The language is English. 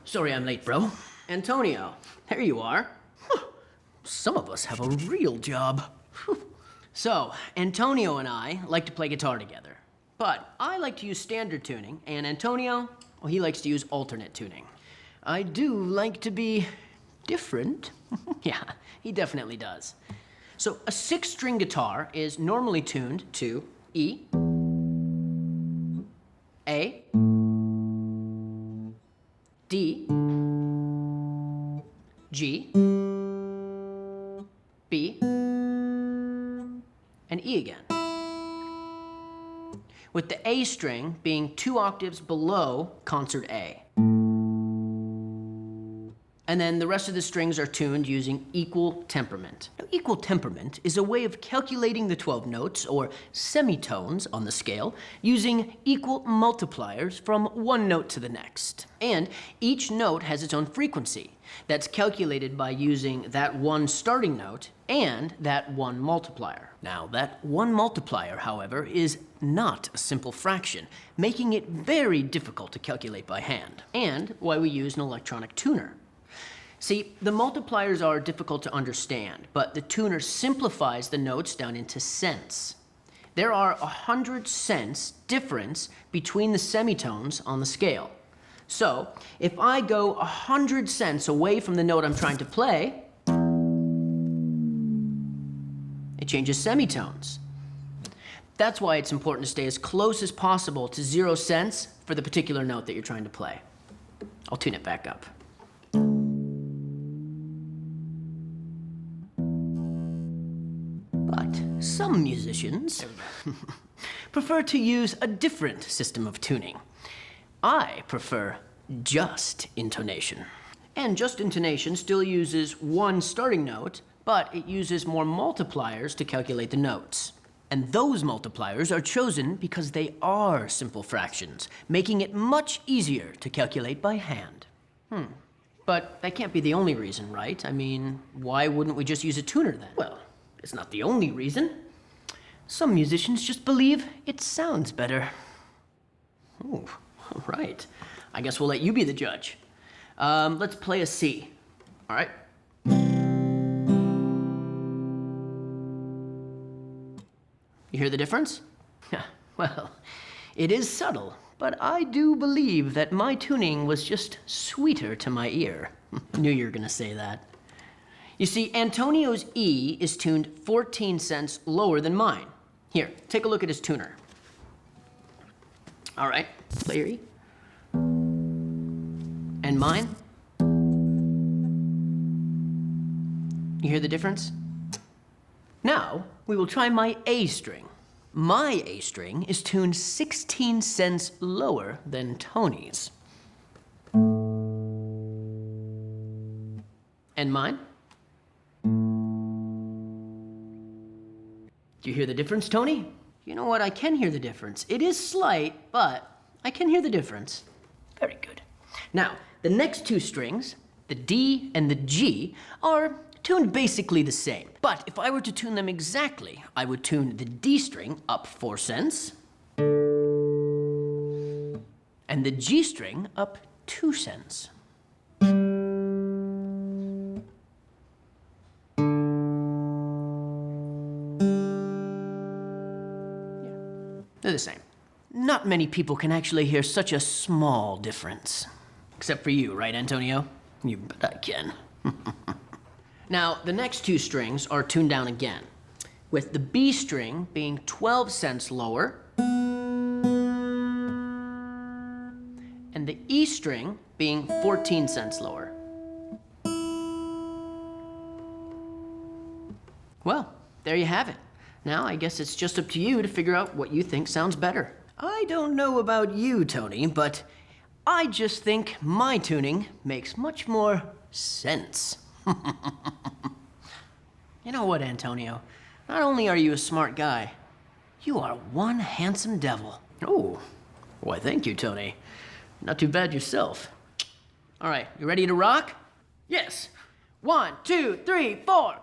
Sorry I'm late, bro. Antonio, there you are. Some of us have a real job. So, Antonio and I like to play guitar together. But I like to use standard tuning, and Antonio, well, he likes to use alternate tuning. I do like to be different. Yeah, he definitely does. So, a 6-string guitar is normally tuned to E, A, D, G, B, and E again. With the A string being 2 octaves below concert A. And then the rest of the strings are tuned using equal temperament. Now, equal temperament is a way of calculating the 12 notes, or semitones on the scale, using equal multipliers from one note to the next. And each note has its own frequency that's calculated by using that one starting note and that one multiplier. Now, that one multiplier, however, is not a simple fraction, making it very difficult to calculate by hand, and why we use an electronic tuner. See, the multipliers are difficult to understand, but the tuner simplifies the notes down into cents. There are 100 cents difference between the semitones on the scale. So, if I go 100 cents away from the note I'm trying to play, it changes semitones. That's why it's important to stay as close as possible to 0 cents for the particular note that you're trying to play. I'll tune it back up. But some musicians prefer to use a different system of tuning. I prefer just intonation. And just intonation still uses one starting note, but it uses more multipliers to calculate the notes. And those multipliers are chosen because they are simple fractions, making it much easier to calculate by hand. But that can't be the only reason, right? I mean, why wouldn't we just use a tuner then? Well, it's not the only reason. Some musicians just believe it sounds better. Oh, all right. I guess we'll let you be the judge. Let's play a C. All right? You hear the difference? Well, it is subtle, but I do believe that my tuning was just sweeter to my ear. Knew you were gonna say that. You see, Antonio's E is tuned 14 cents lower than mine. Here, take a look at his tuner. All right, play your E. And mine? You hear the difference? Now, we will try my A string. My A string is tuned 16 cents lower than Tony's. And mine? Do you hear the difference, Tony? You know what? I can hear the difference. It is slight, but I can hear the difference. Very good. Now, the next 2 strings, the D and the G, are tuned basically the same. But if I were to tune them exactly, I would tune the D string up 4 cents, and the G string up 2 cents. They're the same. Not many people can actually hear such a small difference. Except for you, right, Antonio? You bet I can. Now, the next 2 strings are tuned down again, with the B string being 12 cents lower, and the E string being 14 cents lower. Well, there you have it. Now, I guess it's just up to you to figure out what you think sounds better. I don't know about you, Tony, but I just think my tuning makes much more sense. You know what, Antonio? Not only are you a smart guy, you are one handsome devil. Oh, why thank you, Tony. Not too bad yourself. All right, you ready to rock? Yes. 1, 2, 3, 4.